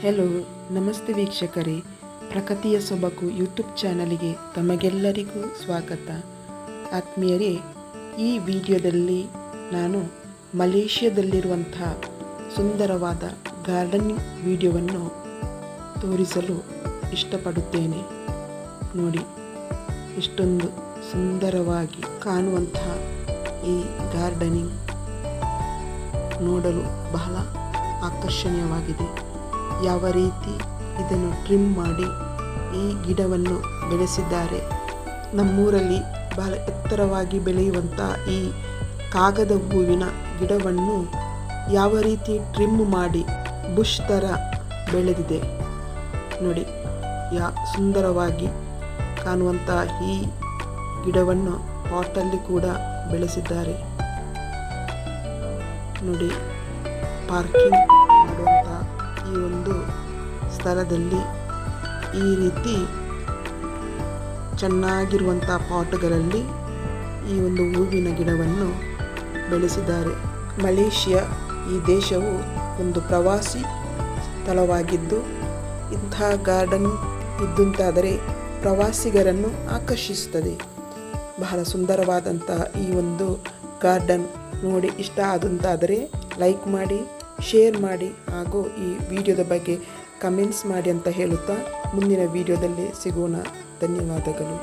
Hello, ನಮಸ್ತೆ ವೀಕ್ಷಕರೇ. ಪ್ರಕೃತಿಯ ಸೊಬಗು ಯೂಟ್ಯೂಬ್ ಚಾನಲಿಗೆ ತಮಗೆಲ್ಲರಿಗೂ ಸ್ವಾಗತ. ಆತ್ಮೀಯರೇ, ಈ ವಿಡಿಯೋದಲ್ಲಿ ನಾನು ಮಲೇಷ್ಯಾದಲ್ಲಿರುವಂಥ ಸುಂದರವಾದ ಗಾರ್ಡನಿಂಗ್ ವಿಡಿಯೋವನ್ನು ತೋರಿಸಲು ಇಷ್ಟಪಡುತ್ತೇನೆ. ನೋಡಿ, ಇಷ್ಟೊಂದು ಸುಂದರವಾಗಿ ಕಾಣುವಂತಹ ಈ ಗಾರ್ಡನಿಂಗ್ ನೋಡಲು ಬಹಳ ಆಕರ್ಷಣೀಯವಾಗಿದೆ. ಯಾವ ರೀತಿ ಇದನ್ನು ಟ್ರಿಮ್ ಮಾಡಿ ಈ ಗಿಡವನ್ನು ಬೆಳೆಸಿದ್ದಾರೆ. ನಮ್ಮೂರಲ್ಲಿ ಬಹಳ ಎತ್ತರವಾಗಿ ಬೆಳೆಯುವಂಥ ಈ ಕಾಗದ ಹೂವಿನ ಗಿಡವನ್ನು ಯಾವ ರೀತಿ ಟ್ರಿಮ್ ಮಾಡಿ ಬುಷ್ ಥರ ಬೆಳೆದಿದೆ ನೋಡಿ. ಸುಂದರವಾಗಿ ಕಾಣುವಂಥ ಈ ಗಿಡವನ್ನು ಪಾಟಲ್ಲಿ ಕೂಡ ಬೆಳೆಸಿದ್ದಾರೆ ನೋಡಿ. ಪಾರ್ಕಿಂಗ್ ಮಾಡುವಂಥ ಈ ಒಂದು ಸ್ಥಳದಲ್ಲಿ ಈ ರೀತಿ ಚೆನ್ನಾಗಿರುವಂಥ ಪಾಟ್ಗಳಲ್ಲಿ ಈ ಒಂದು ಹೂವಿನ ಗಿಡವನ್ನು ಬೆಳೆಸಿದ್ದಾರೆ. ಮಲೇಷ್ಯಾ ಈ ದೇಶವು ಒಂದು ಪ್ರವಾಸಿ ಸ್ಥಳವಾಗಿದ್ದು, ಇಂತಹ ಗಾರ್ಡನ್ ಇದ್ದಂತಾದರೆ ಪ್ರವಾಸಿಗರನ್ನು ಆಕರ್ಷಿಸುತ್ತದೆ. ಬಹಳ ಸುಂದರವಾದಂಥ ಈ ಒಂದು ಗಾರ್ಡನ್ ನೋಡಿ ಇಷ್ಟ ಆದಂತಾದರೆ ಲೈಕ್ ಮಾಡಿ, ಶೇರ್ ಮಾಡಿ, ಹಾಗೂ ಈ ವಿಡಿಯೋದ ಬಗ್ಗೆ ಕಮೆಂಟ್ಸ್ ಮಾಡಿ ಅಂತ ಹೇಳುತ್ತಾ ಮುಂದಿನ ವಿಡಿಯೋದಲ್ಲಿ ಸಿಗೋಣ. ಧನ್ಯವಾದಗಳು.